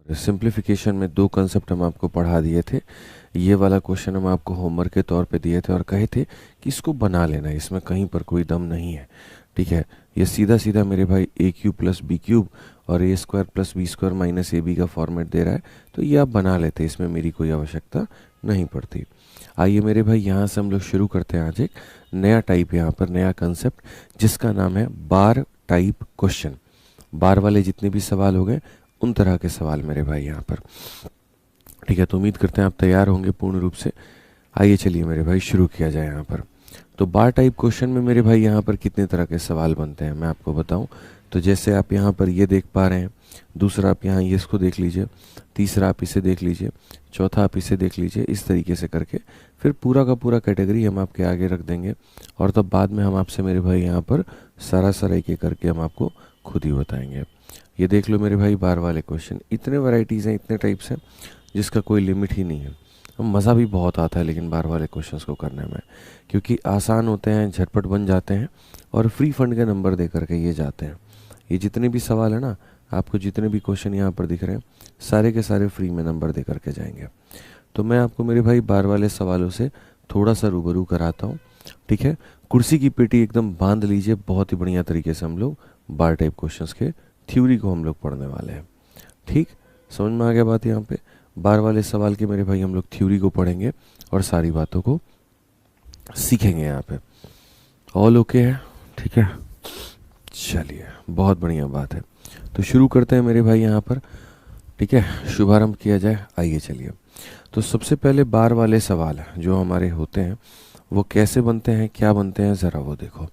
Simplification में दो concept हम आपको पढ़ा दिए थे। ये वाला क्वेश्चन हम आपको होमवर्क के तौर पे दिए थे और कहे थे कि इसको बना लेना, इसमें कहीं पर कोई दम नहीं है। ठीक है, ये सीधा सीधा मेरे भाई A cube plus B cube और A square plus B square minus A B का फॉर्मेट दे रहा है, तो ये आप बना लेते, इसमें मेरी कोई आवश्यकता नहीं पड़ती। आइए मेरे भाई यहाँ से हम लोग शुरू करते हैं आज एक नया टाइप, यहाँ पर नया कंसेप्ट जिसका नाम है बार टाइप क्वेश्चन। बार वाले जितने भी सवाल हो गए उन तरह के सवाल मेरे भाई यहाँ पर। ठीक है, तो उम्मीद करते हैं आप तैयार होंगे पूर्ण रूप से। आइए चलिए मेरे भाई शुरू किया जाए यहाँ पर। तो बार टाइप क्वेश्चन में मेरे भाई यहाँ पर कितने तरह के सवाल बनते हैं मैं आपको बताऊं। तो जैसे आप यहाँ पर ये देख पा रहे हैं, दूसरा आप यहाँ ये इसको देख लीजिए, तीसरा आप इसे देख लीजिए, चौथा आप इसे देख लीजिए, इस तरीके से करके फिर पूरा का पूरा कैटेगरी हम आपके आगे रख देंगे और तब बाद में हम आपसे मेरे भाई यहाँ पर सारा एक एक करके हम आपको खुद ही बताएंगे। ये देख लो मेरे भाई बार वाले क्वेश्चन, इतने वैरायटीज़ हैं, इतने टाइप्स हैं जिसका कोई लिमिट ही नहीं है। मज़ा भी बहुत आता है लेकिन बार वाले क्वेश्चंस को करने में, क्योंकि आसान होते हैं, झटपट बन जाते हैं और फ्री फंड के नंबर दे करके ये जाते हैं। ये जितने भी सवाल है ना, आपको जितने भी क्वेश्चन यहाँ पर दिख रहे हैं सारे के सारे फ्री में नंबर दे करके जाएंगे। तो मैं आपको मेरे भाई बार वाले सवालों से थोड़ा सा रूबरू कराता हूँ। ठीक है, कुर्सी की पेटी एकदम बांध लीजिए, बहुत ही बढ़िया तरीके से हम लोग बार टाइप क्वेश्चंस के थ्योरी को हम लोग पढ़ने वाले हैं। ठीक, समझ में आ गया बात। यहाँ पे बार वाले सवाल के मेरे भाई हम लोग थ्योरी को पढ़ेंगे और सारी बातों को सीखेंगे यहाँ पे। ऑल ओके है? ठीक है, चलिए बहुत बढ़िया बात है। तो शुरू करते हैं मेरे भाई यहाँ पर। ठीक है, शुभारंभ किया जाए। आइए चलिए, तो सबसे पहले बार वाले सवाल जो हमारे होते हैं वो कैसे बनते हैं, क्या बनते हैं, ज़रा वो देखो।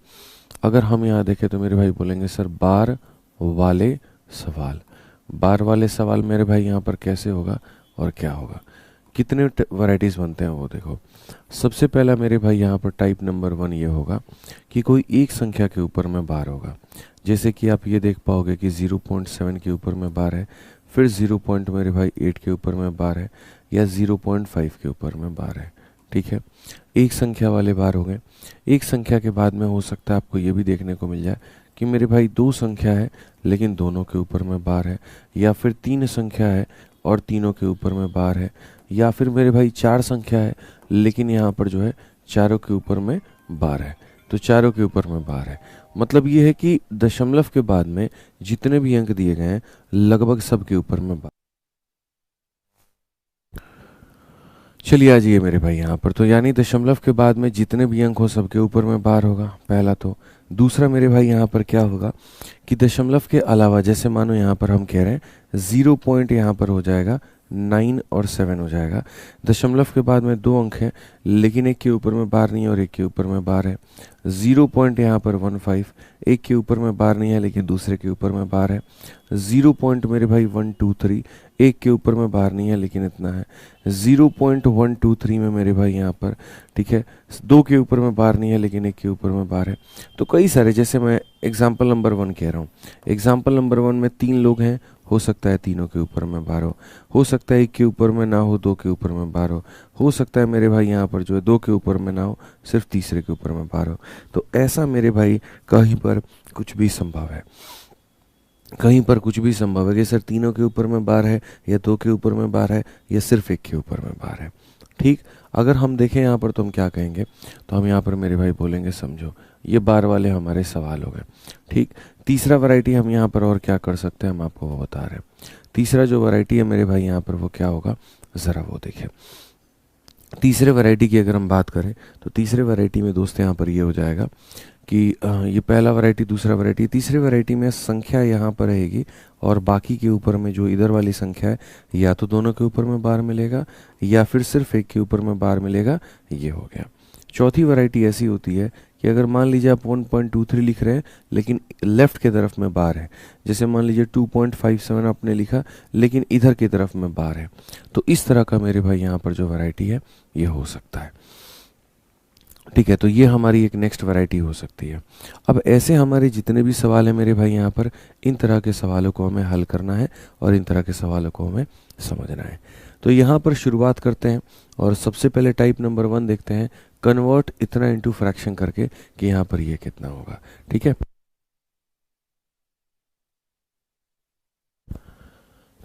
अगर हम यहाँ देखें तो मेरे भाई बोलेंगे सर बार वाले सवाल। बार वाले सवाल मेरे भाई यहाँ पर कैसे होगा और क्या होगा, कितने वैरायटीज़ बनते हैं वो देखो। सबसे पहला मेरे भाई यहाँ पर टाइप नंबर 1 ये होगा कि कोई एक संख्या के ऊपर में बार होगा। जैसे कि आप ये देख पाओगे कि 0.7 के ऊपर में बार है, फिर 0. मेरे भाई 8 के ऊपर में बार है, या 0.5 के ऊपर में बार है। ठीक है, एक संख्या वाले बार हो गए। एक संख्या के बाद में हो सकता है आपको ये भी देखने को मिल जाए कि मेरे भाई दो संख्या है लेकिन दोनों के ऊपर में बार है, या फिर तीन संख्या है और तीनों के ऊपर में बार है, या फिर मेरे भाई चार संख्या है लेकिन यहाँ पर जो है चारों के ऊपर में बार है, तो चारों के ऊपर में बार है। मतलब ये है कि दशमलव के बाद में जितने भी अंक दिए गए हैं लगभग सब के ऊपर में बार। चलिए आ जाइए मेरे भाई यहाँ पर। तो यानी दशमलव के बाद में जितने भी अंक हो सबके ऊपर में बार होगा, पहला तो। दूसरा मेरे भाई यहाँ पर क्या होगा कि दशमलव के अलावा, जैसे मानो यहाँ पर हम कह रहे हैं 0 पॉइंट यहाँ पर हो जाएगा 9 और 7 हो जाएगा। दशमलव के बाद में दो अंक हैं लेकिन एक के ऊपर में बार नहीं है और एक के ऊपर में बार है। 0 पॉइंट यहाँ पर 15, एक के ऊपर में बार नहीं है लेकिन दूसरे के ऊपर में बार है। 0 पॉइंट मेरे भाई 1 2 3, एक के ऊपर में बार नहीं है लेकिन इतना है। 0.123 में मेरे भाई यहाँ पर, ठीक है, दो के ऊपर में बार नहीं है लेकिन एक के ऊपर में बार है। तो कई सारे, जैसे मैं एग्जाम्पल नंबर 1 कह रहा हूँ, एग्जाम्पल नंबर 1 में 3 लोग हैं, हो सकता है तीनों के ऊपर में बार हो सकता है एक के ऊपर में ना हो, दो के ऊपर में बार हो सकता है मेरे भाई यहाँ पर जो है दो के ऊपर में ना हो, सिर्फ तीसरे के ऊपर में बार हो। तो ऐसा मेरे भाई कहीं पर कुछ भी संभव है, कहीं पर कुछ भी संभव है कि सर तीनों के ऊपर में बार है, या दो के ऊपर में बार है, या सिर्फ एक के ऊपर में बार है। ठीक, अगर हम देखें यहाँ पर तो हम क्या कहेंगे, तो हम यहाँ पर मेरे भाई बोलेंगे समझो ये बार वाले हमारे सवाल हो गए। ठीक, तीसरा वैरायटी हम यहाँ पर और क्या कर सकते हैं हम आपको वो बता रहे हैं। तीसरा जो वैरायटी है मेरे भाई यहाँ पर वो क्या होगा, ज़रा वो देखिए। तीसरे वैरायटी की अगर हम बात करें तो तीसरे वैरायटी में दोस्त यहाँ पर ये हो जाएगा कि ये पहला वैरायटी, दूसरा वैरायटी, तीसरी वैरायटी में संख्या यहाँ पर रहेगी और बाकी के ऊपर में जो इधर वाली संख्या है या तो दोनों के ऊपर में बार मिलेगा या फिर सिर्फ एक के ऊपर में बार मिलेगा। ये हो गया। चौथी वैरायटी ऐसी होती है कि अगर मान लीजिए आप 1.23 लिख रहे हैं लेकिन लेफ्ट के तरफ में बार है, जैसे मान लीजिए 2.57 आपने लिखा लेकिन इधर की तरफ में बार है, तो इस तरह का मेरे भाई यहाँ पर जो वैरायटी है ये हो सकता है। ठीक है, तो ये हमारी एक नेक्स्ट वैरायटी हो सकती है। अब ऐसे हमारे जितने भी सवाल हैं मेरे भाई यहाँ पर, इन तरह के सवालों को हमें हल करना है और इन तरह के सवालों को हमें समझना है। तो यहाँ पर शुरुआत करते हैं और सबसे पहले टाइप नंबर 1 देखते हैं, कन्वर्ट इतना इनटू फ्रैक्शन करके कि यहाँ पर ये कितना होगा। ठीक है,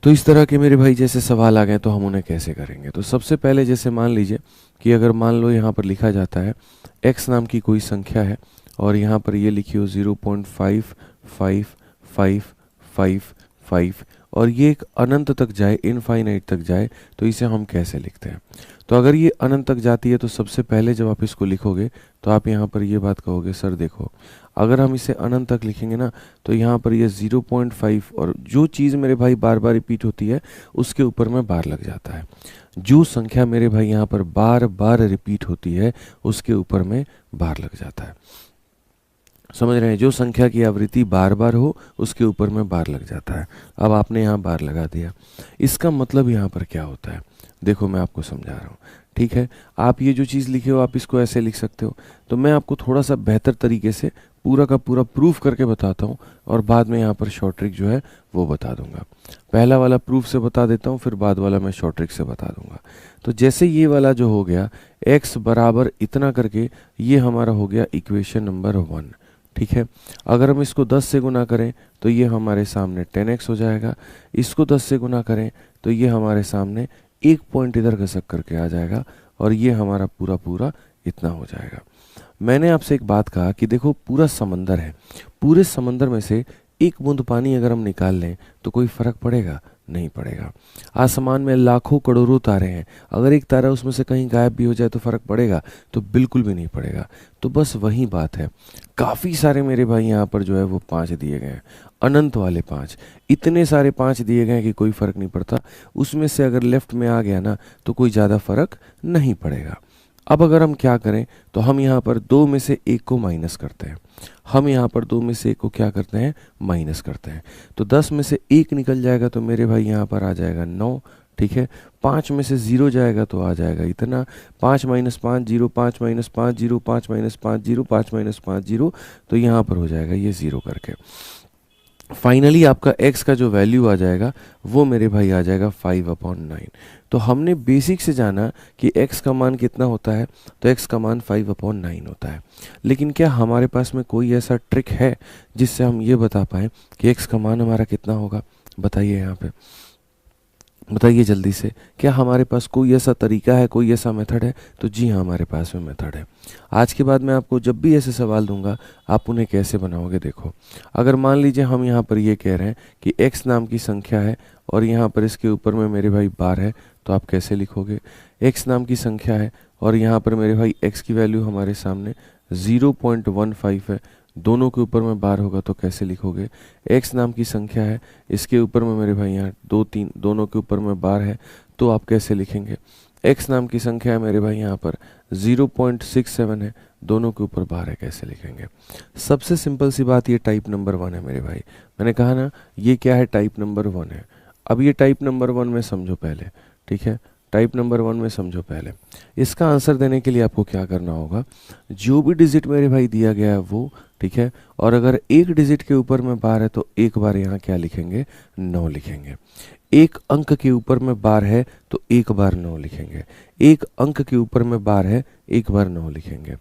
तो इस तरह के मेरे भाई जैसे सवाल आ गए तो हम उन्हें कैसे करेंगे। तो सबसे पहले जैसे मान लीजिए कि अगर मान लो यहाँ पर लिखा जाता है x नाम की कोई संख्या है और यहाँ पर ये लिखी हो 0.555555 और ये एक अनंत तक जाए, इनफाइनाइट तक जाए, तो इसे हम कैसे लिखते हैं। तो अगर ये अनंत तक जाती है तो सबसे पहले जब आप इसको लिखोगे तो आप यहाँ पर ये बात कहोगे, सर देखो अगर हम इसे अनंत तक लिखेंगे ना तो यहाँ पर ये 0.5 और जो चीज़ मेरे भाई बार बार रिपीट होती है उसके ऊपर में बार लग जाता है। जो संख्या मेरे भाई यहाँ पर बार बार रिपीट होती है उसके ऊपर में बार लग जाता है। समझ रहे हैं, जो संख्या की आवृत्ति बार बार हो उसके ऊपर में बार लग जाता है। अब आपने यहाँ बार लगा दिया, इसका मतलब यहाँ पर क्या होता है देखो मैं आपको समझा रहा हूँ। ठीक है, आप ये जो चीज़ लिखे हो आप इसको ऐसे लिख सकते हो, तो मैं आपको थोड़ा सा बेहतर तरीके से पूरा का पूरा प्रूफ करके बताता हूँ और बाद में यहाँ पर शॉर्ट ट्रिक जो है वो बता दूंगा। पहला वाला प्रूफ से बता देता हूँ, फिर बाद वाला मैं शॉर्ट ट्रिक से बता दूंगा। तो जैसे ये वाला जो हो गया x बराबर इतना करके, ये हमारा हो गया इक्वेशन नंबर 1। ठीक है, अगर हम इसको 10 से गुना करें तो ये हमारे सामने 10x हो जाएगा, इसको 10 से गुना करें तो ये हमारे सामने एक पॉइंट इधर घसक करके आ जाएगा और ये हमारा पूरा पूरा इतना हो जाएगा। मैंने आपसे एक बात कहा कि देखो पूरा समंदर है, पूरे समंदर में से एक बूंद पानी अगर हम निकाल लें तो कोई फर्क पड़ेगा? नहीं पड़ेगा। आसमान में लाखों करोड़ों तारे हैं, अगर एक तारा उसमें से कहीं गायब भी हो जाए तो फर्क पड़ेगा? तो बिल्कुल भी नहीं पड़ेगा। तो बस वही बात है, काफ़ी सारे मेरे भाई यहाँ पर जो है वो 5 दिए गए हैं, अनंत वाले 5, इतने सारे 5 दिए गए हैं कि कोई फ़र्क नहीं पड़ता। उसमें से अगर लेफ्ट में आ गया ना तो कोई ज़्यादा फर्क नहीं पड़ेगा। अब अगर हम क्या करें तो हम यहाँ पर 2 में से 1 को माइनस करते हैं, हम यहाँ पर 2 में से 1 को क्या करते हैं? माइनस करते हैं। तो 10 में से 1 निकल जाएगा तो मेरे भाई यहाँ पर आ जाएगा 9। ठीक है, 5 में से 0 जाएगा तो आ जाएगा इतना, 5 माइनस 5 0, 5 माइनस 5 0, 5 माइनस 5 0, 5 माइनस 5 0, तो यहाँ पर हो जाएगा ये 0 करके। फाइनली आपका x का जो वैल्यू आ जाएगा वो मेरे भाई आ जाएगा 5/9। तो हमने बेसिक से जाना कि x का मान कितना होता है, तो x का मान 5/9 होता है। लेकिन क्या हमारे पास में कोई ऐसा ट्रिक है जिससे हम ये बता पाएँ कि x का मान हमारा कितना होगा? बताइए यहाँ पे, बताइए जल्दी से, क्या हमारे पास कोई ऐसा तरीका है, कोई ऐसा मेथड है? तो जी हाँ, हमारे पास में मेथड है। आज के बाद मैं आपको जब भी ऐसे सवाल दूंगा आप उन्हें कैसे बनाओगे देखो। अगर मान लीजिए हम यहाँ पर ये कह रहे हैं कि x नाम की संख्या है और यहाँ पर इसके ऊपर में मेरे भाई बार है, तो आप कैसे लिखोगे? x नाम की संख्या है और यहाँ पर मेरे भाई x की वैल्यू हमारे सामने 0.15 है, दोनों के ऊपर में बार होगा तो कैसे लिखोगे? x नाम की संख्या है, इसके ऊपर में मेरे भाई यहाँ 2 3 दोनों के ऊपर में बार है, तो आप कैसे लिखेंगे? x नाम की संख्या है मेरे भाई यहाँ पर 0.67 है, दोनों के ऊपर बार है, कैसे लिखेंगे? सबसे सिंपल सी बात, ये टाइप नंबर 1 है मेरे भाई। मैंने कहा ना ये क्या है? टाइप नंबर 1 है। अब ये टाइप नंबर 1 में समझो पहले, ठीक है, टाइप नंबर 1 में समझो पहले। इसका आंसर देने के लिए आपको क्या करना होगा? जो भी डिजिट मेरे भाई दिया गया है वो, ठीक है, और अगर एक डिजिट के ऊपर में बार है तो एक बार यहाँ क्या लिखेंगे? 9 लिखेंगे। एक अंक के ऊपर में बार है तो एक बार 9 लिखेंगे, एक अंक के ऊपर में बार है एक बार 9 लिखेंगे।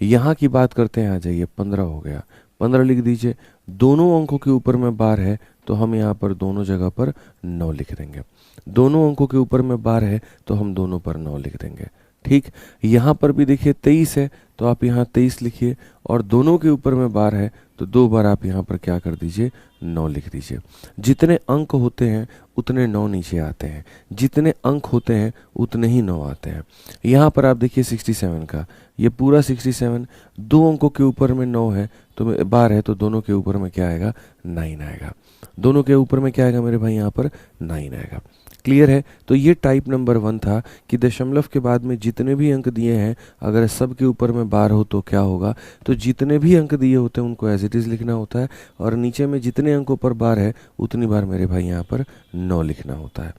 यहाँ की बात करते हैं, आ जाइए 15 हो गया, 15 लिख दीजिए। दोनों अंकों के ऊपर में बार है तो हम यहाँ पर दोनों जगह पर 9 लिख देंगे, दोनों अंकों के ऊपर में बार है तो हम दोनों पर 9 लिख देंगे। ठीक, यहाँ पर भी देखिए 23 है तो आप यहाँ 23 लिखिए और दोनों के ऊपर में बार है तो 2 बार आप यहाँ पर क्या कर दीजिए? 9 लिख दीजिए। जितने अंक होते हैं उतने 9 नीचे आते हैं, जितने अंक होते हैं उतने ही 9 आते हैं। यहाँ पर आप देखिए 67 का, ये पूरा 67, 2 अंकों के ऊपर में 9 है तो बार है तो दोनों के ऊपर में क्या आएगा? 9 आएगा। दोनों के ऊपर में क्या आएगा मेरे भाई? यहाँ पर 9 आएगा। क्लियर है? तो ये टाइप नंबर 1 था कि दशमलव के बाद में जितने भी अंक दिए हैं अगर सब के ऊपर में बार हो तो क्या होगा? तो जितने भी अंक दिए होते हैं उनको एज इट इज़ लिखना होता है और नीचे में जितने अंकों पर बार है उतनी बार मेरे भाई यहाँ पर 9 लिखना होता है।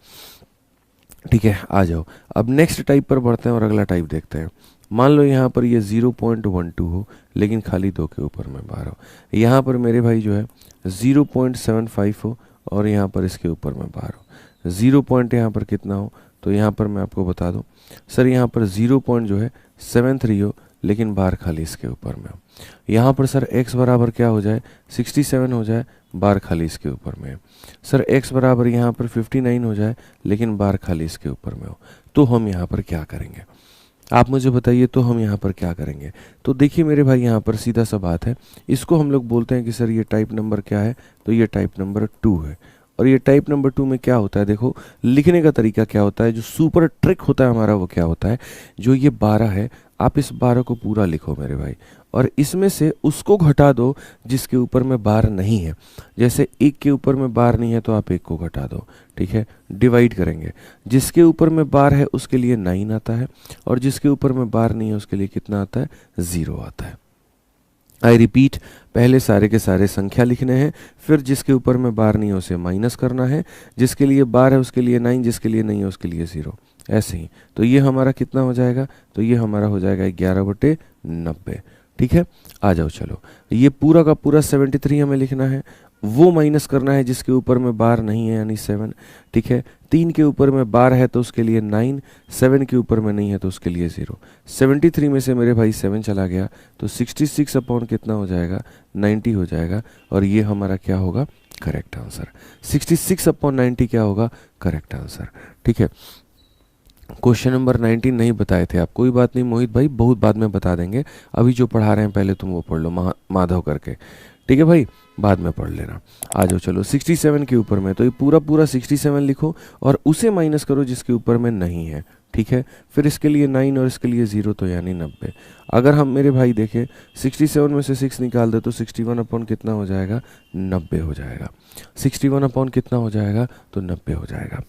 ठीक है, आ जाओ अब नेक्स्ट टाइप पर बढ़ते हैं और अगला टाइप देखते हैं। मान लो यहाँ पर ये 0.12 हो लेकिन खाली 2 के ऊपर में बार हो। यहाँ पर मेरे भाई जो है 0.75 हो और यहाँ पर इसके ऊपर में बार हो। 0 पॉइंट यहाँ पर कितना हो? तो यहाँ पर मैं आपको बता दूं सर, यहाँ पर 0 पॉइंट जो है 73 हो, लेकिन बार खाली इसके ऊपर में हो। यहाँ पर सर x बराबर क्या हो जाए 67 हो जाए, बार खाली इसके ऊपर में है। सर x बराबर यहाँ पर 59 हो जाए लेकिन बार खाली इसके ऊपर में हो, तो हम यहाँ पर क्या करेंगे आप मुझे बताइए। तो हम यहाँ पर क्या करेंगे, तो देखिए मेरे भाई यहाँ पर सीधा सा बात है, इसको हम लोग बोलते हैं कि सर ये टाइप नंबर क्या है, तो ये टाइप नंबर 2 है। और ये टाइप नंबर 2 में क्या होता है, देखो लिखने का तरीका क्या होता है, जो सुपर ट्रिक होता है हमारा वो क्या होता है, जो ये 12 है आप इस 12 को पूरा लिखो मेरे भाई, और इसमें से उसको घटा दो जिसके ऊपर में बार नहीं है। जैसे 1 के ऊपर में बार नहीं है तो आप 1 को घटा दो, ठीक है। डिवाइड करेंगे, जिसके ऊपर में बार है उसके लिए 9 आता है, और जिसके ऊपर में बार नहीं है उसके लिए कितना आता है, 0 आता है। आई रिपीट, पहले सारे के सारे संख्या लिखने हैं, फिर जिसके ऊपर में बार नहीं है उसे माइनस करना है, जिसके लिए बार है उसके लिए 9, जिसके लिए नहीं है उसके लिए 0, ऐसे ही। तो ये हमारा कितना हो जाएगा, तो ये हमारा हो जाएगा 11/90, ठीक है। आ जाओ चलो, ये पूरा का पूरा 73 हमें लिखना है, वो माइनस करना है जिसके ऊपर में बार नहीं है यानी 7, ठीक है। 3 के ऊपर में बार है तो उसके लिए 9, 7 के ऊपर में नहीं है तो उसके लिए 0। 73 में से मेरे भाई 7 चला गया तो 66 अपॉन कितना हो जाएगा, 90 हो जाएगा, और ये हमारा क्या होगा, करेक्ट आंसर। 66 अपॉन 90 क्या होगा, करेक्ट आंसर, ठीक है। क्वेश्चन नंबर 19 नहीं बताए थे आप, कोई बात नहीं मोहित भाई, बहुत बाद में बता देंगे, अभी जो पढ़ा रहे हैं पहले तुम वो पढ़ लो माधव करके, ठीक है भाई, बाद में पढ़ लेना। आ जाओ चलो 67 के ऊपर में, तो ये पूरा पूरा 67 लिखो और उसे माइनस करो जिसके ऊपर में नहीं है, ठीक है। फिर इसके लिए 9 और इसके लिए 0, तो यानी 90। अगर हम मेरे भाई देखें 67 में से 6 निकाल दे तो 61 अपॉन कितना हो जाएगा, 90 हो जाएगा। 61 अपॉन कितना हो जाएगा, तो 90 हो जाएगा,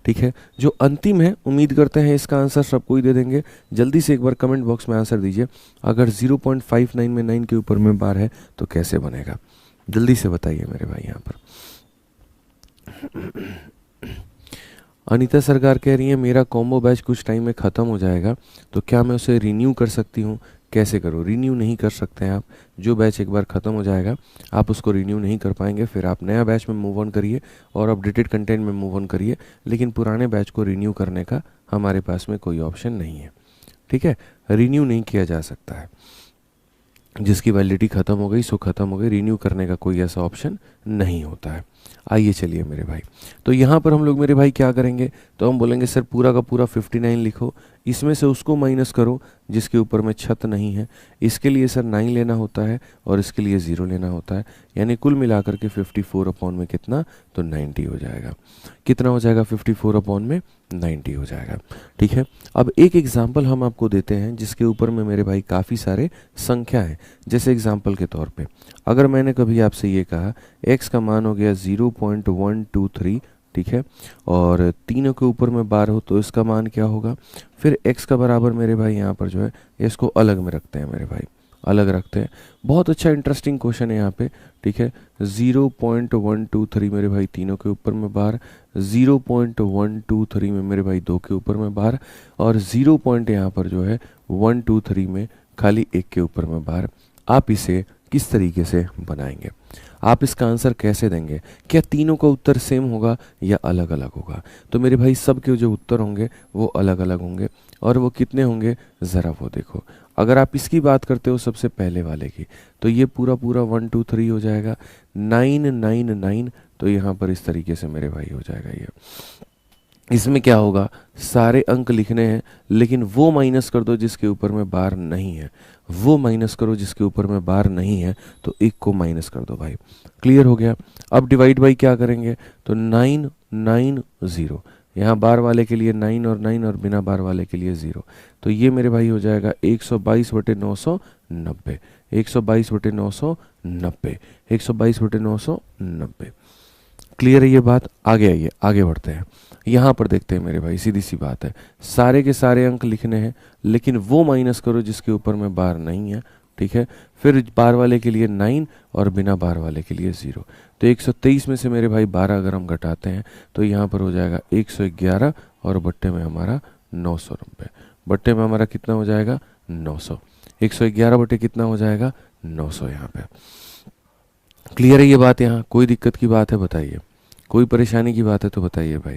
ठीक है। जो अंतिम है, उम्मीद करते हैं इसका आंसर सबको ही दे देंगे। जल्दी से एक बार कमेंट बॉक्स में आंसर दीजिए, अगर 0.59 में 9 के ऊपर में बार है तो कैसे बनेगा, जल्दी से बताइए मेरे भाई। यहाँ पर अनीता सरकार कह रही है मेरा कॉम्बो बैच कुछ टाइम में ख़त्म हो जाएगा, तो क्या मैं उसे रिन्यू कर सकती हूँ, कैसे करो। रिन्यू नहीं कर सकते हैं आप, जो बैच एक बार ख़त्म हो जाएगा आप उसको रिन्यू नहीं कर पाएंगे, फिर आप नया बैच में मूव ऑन करिए और अपडेटेड कंटेंट में मूव ऑन करिए, लेकिन पुराने बैच को रिन्यू करने का हमारे पास में कोई ऑप्शन नहीं है, ठीक है। रिन्यू नहीं किया जा सकता है, जिसकी वैलिडिटी ख़त्म हो गई सो ख़त्म हो गई, रिन्यू करने का कोई ऐसा ऑप्शन नहीं होता है। आइए चलिए मेरे भाई, तो यहाँ पर हम लोग मेरे भाई क्या करेंगे, तो हम बोलेंगे सर पूरा का पूरा 59 लिखो, इसमें से उसको माइनस करो जिसके ऊपर में छत नहीं है, इसके लिए सर 9 लेना होता है और इसके लिए 0 लेना होता है, यानी कुल मिलाकर के 54 अपॉन में कितना, तो 90 हो जाएगा। कितना हो जाएगा, 54 अपॉन में 90 हो जाएगा, ठीक है। अब एक एग्जाम्पल हम आपको देते हैं जिसके ऊपर में मेरे भाई काफ़ी सारे संख्या हैं। जैसे एग्जाम्पल के तौर पे अगर मैंने कभी आपसे ये कहा x का मान हो गया 0.123, ठीक है, और तीनों के ऊपर में बार हो तो इसका मान क्या होगा। फिर x का बराबर मेरे भाई यहाँ पर जो है इसको अलग में रखते हैं मेरे भाई, अलग रखते हैं। बहुत अच्छा इंटरेस्टिंग क्वेश्चन है यहाँ पे, ठीक है। 0.123 मेरे भाई तीनों के ऊपर में बार, 0.123 में मेरे भाई 2 के ऊपर में बार, और 0 पॉइंट यहाँ पर जो है 123 में खाली 1 के ऊपर में बार। आप इसे किस तरीके से बनाएंगे, आप इसका आंसर कैसे देंगे, क्या तीनों का उत्तर सेम होगा या अलग अलग होगा। तो मेरे भाई सब के जो उत्तर होंगे वो अलग अलग होंगे, और वो कितने होंगे ज़रा वो देखो। अगर आप इसकी बात करते हो सबसे पहले वाले की, तो ये पूरा पूरा 1 2 3 हो जाएगा, 9 9 9, तो यहाँ पर इस तरीके से मेरे भाई हो जाएगा ये। इसमें क्या होगा, सारे अंक लिखने हैं लेकिन वो माइनस कर दो जिसके ऊपर में बार नहीं है, वो माइनस करो जिसके ऊपर में बार नहीं है, तो एक को माइनस कर दो भाई। क्लियर हो गया। अब डिवाइड बाई क्या करेंगे, तो 9 9 0, यहाँ बार वाले के लिए 9 और 9 और बिना बार वाले के लिए 0, तो ये मेरे भाई हो जाएगा 122/990, 122/990, 122/990। क्लियर है ये बात। आगे आइए, आगे बढ़ते हैं। यहाँ पर देखते हैं मेरे भाई, सीधी सी बात है, सारे के सारे अंक लिखने हैं लेकिन वो माइनस करो जिसके ऊपर में बार नहीं है, ठीक है। फिर बार वाले के लिए 9 और बिना बार वाले के लिए 0, तो 123 में से मेरे भाई 12 अगर हम घटाते हैं तो यहाँ पर हो जाएगा 111, और बट्टे में हमारा 990, बट्टे में हमारा कितना हो जाएगा 900, 111 बट्टे कितना हो जाएगा 900 यहाँ पे। क्लियर है ये बात। यहाँ कोई दिक्कत की बात है बताइए, कोई परेशानी की बात है तो बताइए भाई,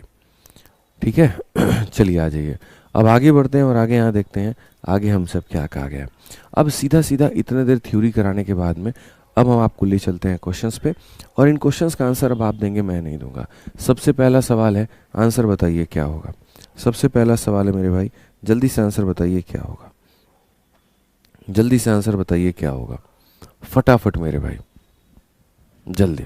ठीक है। चलिए आ जाइए। अब आगे बढ़ते हैं और आगे यहाँ देखते हैं आगे हम सब क्या कहा गया। अब सीधा सीधा इतने देर थ्योरी कराने के बाद में अब हम आपको ले चलते हैं क्वेश्चंस पे, और इन क्वेश्चंस का आंसर अब आप देंगे, मैं नहीं दूंगा। सबसे पहला सवाल है, आंसर बताइए क्या होगा। सबसे पहला सवाल है मेरे भाई, जल्दी से आंसर बताइए क्या होगा, जल्दी से आंसर बताइए क्या होगा, फटाफट मेरे भाई, जल्दी।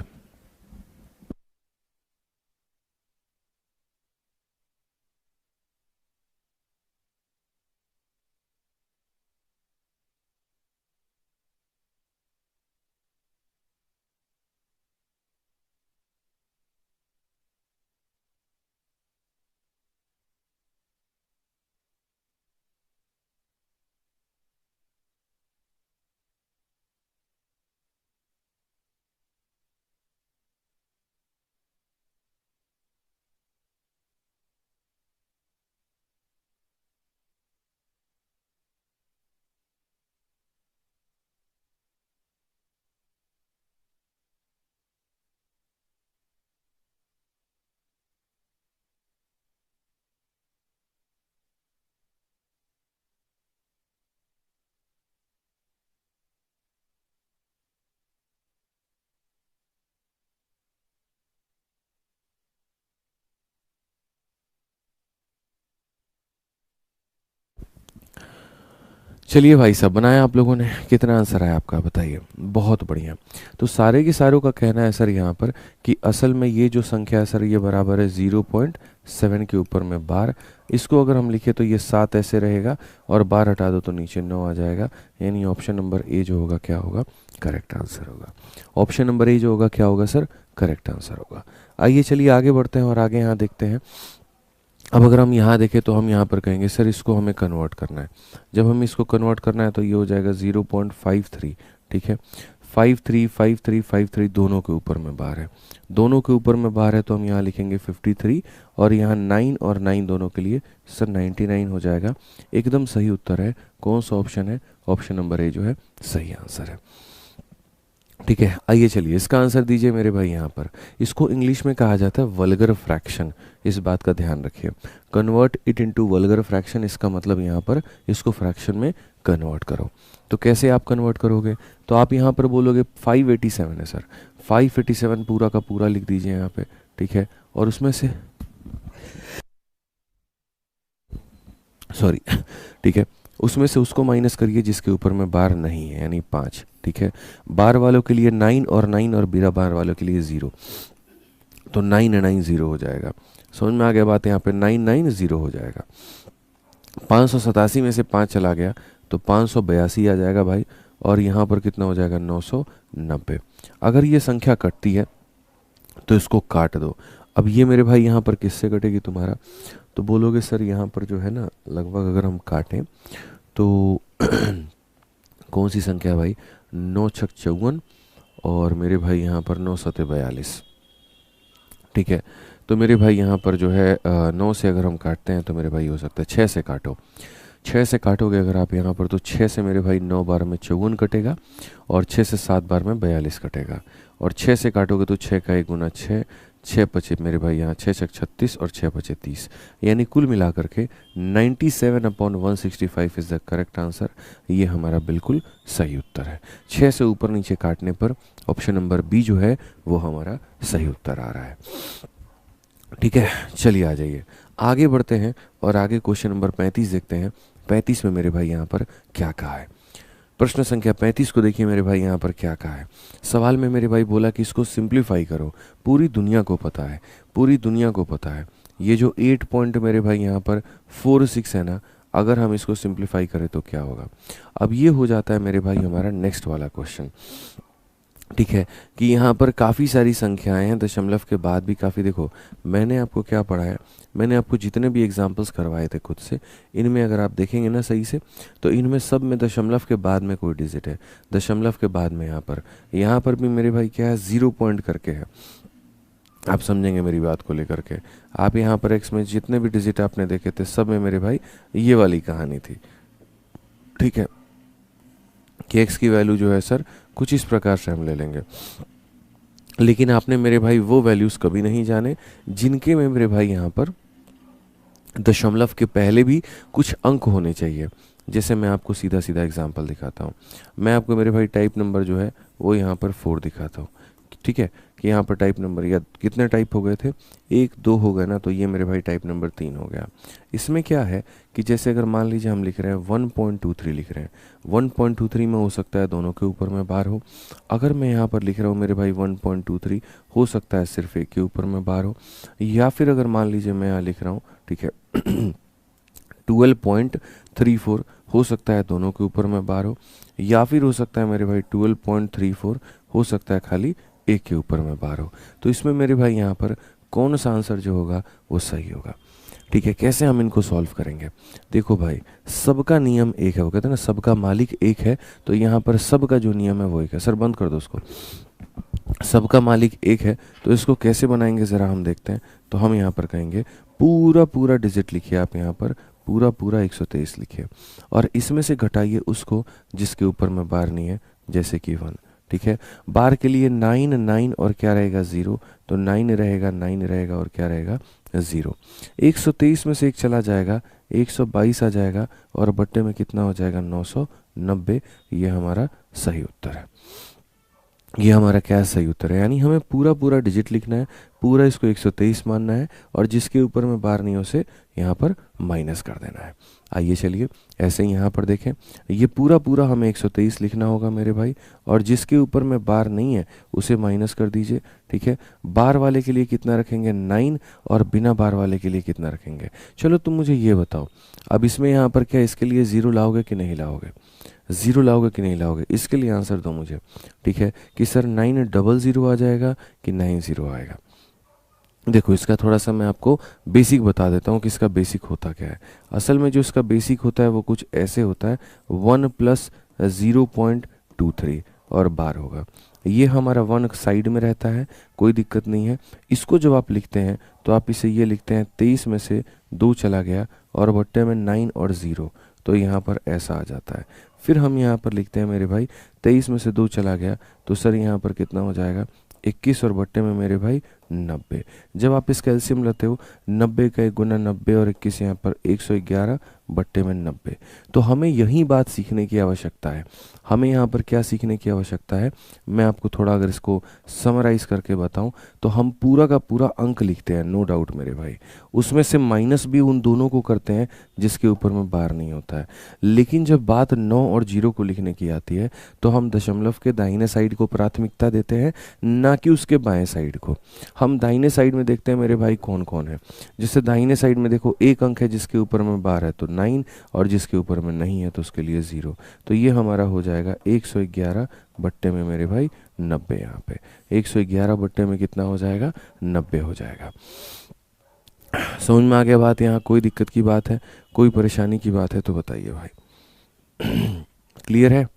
चलिए भाई साहब, बनाया आप लोगों ने, कितना आंसर आया आपका बताइए। बहुत बढ़िया। तो सारे के सारों का कहना है सर यहाँ पर कि असल में ये जो संख्या है सर ये बराबर है 0.7 के ऊपर में बार। इसको अगर हम लिखे तो ये 7 ऐसे रहेगा और बार हटा दो तो नीचे 9 आ जाएगा। यानी ऑप्शन नंबर ए जो होगा क्या होगा, करेक्ट आंसर होगा। ऑप्शन नंबर ए जो होगा क्या होगा सर, करेक्ट आंसर होगा। आइए चलिए आगे बढ़ते हैं और आगे यहाँ देखते हैं। अब अगर हम यहाँ देखें तो हम यहाँ पर कहेंगे सर इसको हमें कन्वर्ट करना है। जब हम इसको कन्वर्ट करना है तो ये हो जाएगा 0.53, ठीक है। 53 दोनों के ऊपर में बार है, दोनों के ऊपर में बार है तो हम यहाँ लिखेंगे 53 और यहाँ 9 और 9 दोनों के लिए सर 99 हो जाएगा। एकदम सही उत्तर है। कौन सा ऑप्शन है, ऑप्शन नंबर ए जो है सही आंसर है, ठीक है। आइए चलिए इसका आंसर दीजिए मेरे भाई। यहाँ पर इसको इंग्लिश में कहा जाता है वल्गर फ्रैक्शन, इस बात का ध्यान रखिए। Convert it into vulgar fraction, इसका मतलब यहाँ पर इसको फ्रैक्शन में कन्वर्ट करो। तो कैसे आप कन्वर्ट करोगे, तो आप यहाँ पर बोलोगे 587 है सर, 587 पूरा का पूरा लिख दीजिए यहाँ पे, ठीक है। और उसमें से सॉरी ठीक है, उसमें से उसको माइनस करिए जिसके ऊपर में बार नहीं है, यानी 5, ठीक है। बार वालों के लिए 9 और 9 और बिना बार वालों के लिए 0, तो 990 हो जाएगा। समझ में आ गया बात, यहाँ पे 990 हो जाएगा। 587 में से 5 चला गया तो 582 आ जाएगा भाई, और यहाँ पर कितना हो जाएगा 990। अगर ये संख्या कटती है तो इसको काट दो। अब ये मेरे भाई यहाँ पर किससे कटेगी तुम्हारा, तो बोलोगे सर यहाँ पर जो है ना लगभग अगर हम काटें तो कौन सी संख्या है भाई, 9 छक 54 और मेरे भाई यहाँ पर 9 सते 42, ठीक है। तो मेरे भाई यहाँ पर जो है 9 से अगर हम काटते हैं तो मेरे भाई हो सकता है 6 से काटो, 6 से काटोगे अगर आप यहाँ पर तो 6 से मेरे भाई 9 बार में 54 कटेगा और 6 से 7 बार में 42 कटेगा, और 6 से काटोगे तो 6 का 1 गुना 6, 6 पचे मेरे भाई यहाँ 6 छक 36 और 6 पचे 30, यानी कुल मिलाकर के 97/165 इज़ द करेक्ट आंसर। ये हमारा बिल्कुल सही उत्तर है। 6 से ऊपर नीचे काटने पर ऑप्शन नंबर बी जो है वो हमारा सही उत्तर आ रहा है, ठीक है। चलिए आ जाइए आगे बढ़ते हैं और आगे क्वेश्चन नंबर 35 देखते हैं। 35 में मेरे भाई यहाँ पर क्या कहा है, प्रश्न संख्या 35 को देखिए मेरे भाई यहाँ पर क्या कहा है। सवाल में मेरे भाई बोला कि इसको सिंप्लीफाई करो। पूरी दुनिया को पता है, पूरी दुनिया को पता है ये जो 8 पॉइंट मेरे भाई यहाँ पर 46 है ना, अगर हम इसको सिंप्लीफाई करें तो क्या होगा। अब ये हो जाता है मेरे भाई हमारा नेक्स्ट वाला क्वेश्चन, ठीक है, कि यहाँ पर काफ़ी सारी संख्याएं हैं, दशमलव के बाद भी काफ़ी। देखो मैंने आपको क्या पढ़ाया, मैंने आपको जितने भी एग्जाम्पल्स करवाए थे खुद से, इनमें अगर आप देखेंगे ना सही से तो इनमें सब में दशमलव के बाद में कोई डिजिट है, दशमलव के बाद में यहाँ पर भी मेरे भाई क्या है 0 पॉइंट करके है। आप समझेंगे मेरी बात को लेकर के। आप यहाँ पर एक्स में जितने भी डिजिट आपने देखे थे सब में मेरे भाई ये वाली कहानी थी, ठीक है, कि एक्स की वैल्यू जो है सर कुछ इस प्रकार से हम ले लेंगे। लेकिन आपने मेरे भाई वो वैल्यूज़ कभी नहीं जाने जिनके में मेरे भाई यहाँ पर दशमलव के पहले भी कुछ अंक होने चाहिए। जैसे मैं आपको सीधा सीधा एग्जांपल दिखाता हूँ। मैं आपको मेरे भाई टाइप नंबर जो है वो यहाँ पर 4 दिखाता हूँ। ठीक है, कि यहाँ पर टाइप नंबर या कितने टाइप हो गए थे, 1 2 हो गए ना, तो ये मेरे भाई टाइप नंबर 3 हो गया। इसमें क्या है कि जैसे अगर मान लीजिए हम लिख रहे हैं 1.23 लिख रहे हैं, 1.23 में हो सकता है दोनों के ऊपर में बार हो। अगर मैं यहाँ पर लिख रहा हूँ मेरे भाई 1.23, हो सकता है सिर्फ एक के ऊपर में बार हो। या फिर अगर मान लीजिए मैं यहाँ लिख रहा हूँ, ठीक है 12.34, हो सकता है दोनों के ऊपर में बार हो। या फिर हो सकता है मेरे भाई 12.34, हो सकता है खाली एक के ऊपर में बार हो। तो इसमें मेरे भाई यहाँ पर कौन सा आंसर जो होगा वो सही होगा। ठीक है, कैसे हम इनको सॉल्व करेंगे? देखो भाई, सबका नियम एक है, वो कहते हैं ना सबका मालिक एक है, तो यहाँ पर सबका जो नियम है वो एक है। सर बंद कर दो उसको। सबका मालिक एक है, तो इसको कैसे बनाएंगे ज़रा हम देखते हैं। तो हम यहाँ पर कहेंगे पूरा पूरा डिजिट लिखिए, आप यहाँ पर पूरा पूरा 123 लिखिए, और इसमें से घटाइए उसको जिसके ऊपर में बार नहीं है, जैसे कि 1। ठीक है, बार के लिए 9 9 और क्या रहेगा 0, तो 9 रहेगा, 9 रहेगा और क्या रहेगा 0। 123 में से एक चला जाएगा, 122 आ जाएगा, और बट्टे में कितना हो जाएगा 990। ये हमारा सही उत्तर है। ये हमारा क्या सही उत्तर है, यानी हमें पूरा पूरा डिजिट लिखना है, पूरा इसको 123 मानना है, और जिसके ऊपर में बार नहीं हो उसे यहाँ पर माइनस कर देना है। आइए चलिए ऐसे ही यहाँ पर देखें, ये पूरा पूरा हमें 123 लिखना होगा मेरे भाई, और जिसके ऊपर में बार नहीं है उसे माइनस कर दीजिए। ठीक है, बार वाले के लिए कितना रखेंगे 9, और बिना बार वाले के लिए कितना रखेंगे। चलो तुम मुझे ये बताओ, अब इसमें यहाँ पर क्या इसके लिए 0 लाओगे कि नहीं लाओगे? 0 लाओगे कि नहीं लाओगे, इसके लिए आंसर दो मुझे। ठीक है, कि सर 900 आ जाएगा कि 90 आएगा। देखो इसका थोड़ा सा मैं आपको बेसिक बता देता हूँ कि इसका बेसिक होता क्या है। असल में जो इसका बेसिक होता है वो कुछ ऐसे होता है, 1 + 0.23 और बार होगा। ये हमारा 1 साइड में रहता है, कोई दिक्कत नहीं है। इसको जब आप लिखते हैं तो आप इसे ये लिखते हैं 23 में से 2 चला गया और बट्टे में 9 और 0, तो यहाँ पर ऐसा आ जाता है। फिर हम यहाँ पर लिखते हैं मेरे भाई 23 में से 2 चला गया, तो सर यहाँ पर कितना हो जाएगा 21, और बट्टे में मेरे भाई 90। जब आप इस कैल्शियम लेते हो 90 का 1 गुना 90 और 21 यहाँ पर 111 बट्टे में 90। तो हमें यही बात सीखने की आवश्यकता है। हमें यहाँ पर क्या सीखने की आवश्यकता है, मैं आपको थोड़ा अगर इसको समराइज करके बताऊं तो हम पूरा का पूरा अंक लिखते हैं, नो डाउट मेरे भाई, उसमें से माइनस भी उन दोनों को करते हैं जिसके ऊपर में बार नहीं होता है। लेकिन जब बात 9 और 0 को लिखने की आती है तो हम दशमलव के दाहिने साइड को प्राथमिकता देते हैं, ना कि उसके बाएं साइड को। हम दाहिने साइड में देखते हैं मेरे भाई कौन कौन है। जैसे दाहिने साइड में देखो एक अंक है जिसके ऊपर में बार है तो 9, और जिसके ऊपर में नहीं है तो उसके लिए 0। तो ये हमारा हो जाएगा 111 बट्टे में मेरे भाई 90। यहाँ पे 111 बट्टे में कितना हो जाएगा 90 हो जाएगा। समझ में आ गया बात? यहाँ कोई दिक्कत की बात है, कोई परेशानी की बात है तो बताइए भाई। क्लियर है?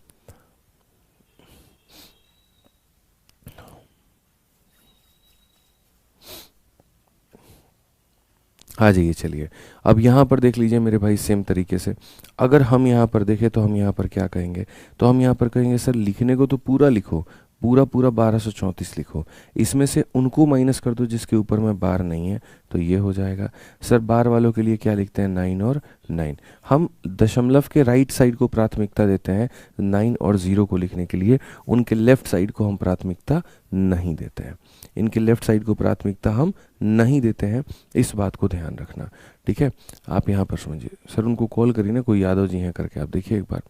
आ जाइए चलिए, अब यहाँ पर देख लीजिए मेरे भाई सेम तरीके से। अगर हम यहाँ पर देखें तो हम यहाँ पर क्या कहेंगे, तो हम यहाँ पर कहेंगे सर लिखने को तो पूरा लिखो, पूरा पूरा 1234 लिखो, इसमें से उनको माइनस कर दो जिसके ऊपर में बार नहीं है, तो ये हो जाएगा। सर बार वालों के लिए क्या लिखते हैं 9 और 9। हम दशमलव के राइट साइड को प्राथमिकता देते हैं 9 और 0 को लिखने के लिए, उनके लेफ्ट साइड को हम प्राथमिकता नहीं देते हैं। इनके लेफ्ट साइड को प्राथमिकता हम नहीं देते हैं, इस बात को ध्यान रखना। ठीक है, आप यहाँ पर समझिए। सर उनको कॉल करिए ना, कोई यादव जी हैं करके, आप देखिए एक बार।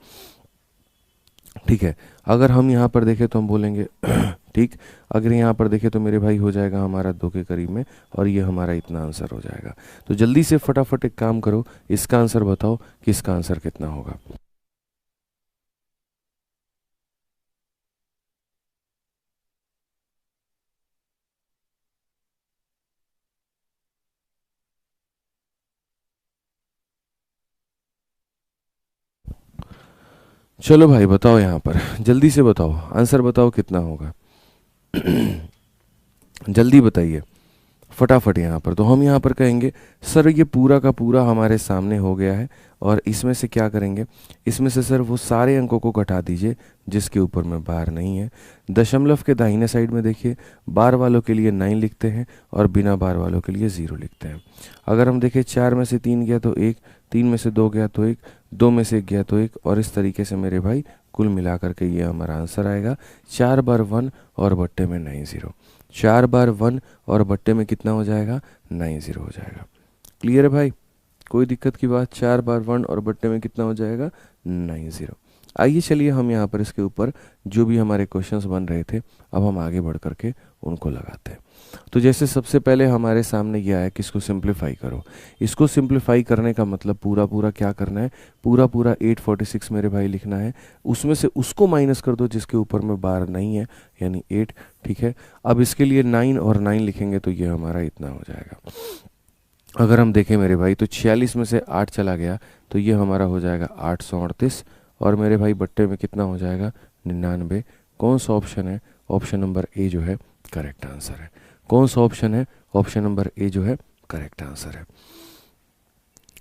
ठीक है, अगर हम यहाँ पर देखें तो हम बोलेंगे ठीक, अगर यहाँ पर देखें तो मेरे भाई हो जाएगा हमारा 2 के करीब में, और ये हमारा इतना आंसर हो जाएगा। तो जल्दी से फटाफट एक काम करो, इसका आंसर बताओ कि इसका आंसर कितना होगा। चलो भाई बताओ, यहाँ पर जल्दी से बताओ, आंसर बताओ कितना होगा। जल्दी बताइए, फटाफट यहाँ पर। तो हम यहाँ पर कहेंगे सर ये पूरा का पूरा हमारे सामने हो गया है, और इसमें से क्या करेंगे, इसमें से सर वो सारे अंकों को घटा दीजिए जिसके ऊपर में बार नहीं है। दशमलव के दाहिने साइड में देखिए, बार वालों के लिए 9 लिखते हैं और बिना बार वालों के लिए 0 लिखते हैं। अगर हम देखें 4 में से 3 गया तो 1, 3 में से 2 गया तो 1, 2 में से 1 गया तो 1, और इस तरीके से मेरे भाई कुल मिलाकर के ये हमारा आंसर आएगा 4 बार 1 और बट्टे में 9 0। 4 बार 1 और बट्टे में कितना हो जाएगा, 9 0 हो जाएगा। क्लियर है भाई, कोई दिक्कत की बात? 4 बार 1 और बट्टे में कितना हो जाएगा, 9 0। आइए चलिए हम यहाँ पर इसके ऊपर जो भी हमारे क्वेश्चंस बन रहे थे अब हम आगे बढ़ करके उनको लगाते हैं। तो जैसे सबसे पहले हमारे सामने ये आया कि इसको सिंप्लीफाई करो। इसको सिंप्लीफाई करने का मतलब पूरा पूरा क्या करना है, पूरा पूरा 846 मेरे भाई लिखना है, उसमें से उसको माइनस कर दो जिसके ऊपर में बार नहीं है, यानी 8। ठीक है, अब इसके लिए 9 और 9 लिखेंगे तो ये हमारा इतना हो जाएगा। अगर हम देखें मेरे भाई तो 46 में से 8 चला गया तो ये हमारा हो जाएगा 838, और मेरे भाई बट्टे में कितना हो जाएगा, 99। कौन सा ऑप्शन है, ऑप्शन नंबर ए जो है करेक्ट आंसर है। कौन सा ऑप्शन है, ऑप्शन नंबर ए जो है करेक्ट आंसर है।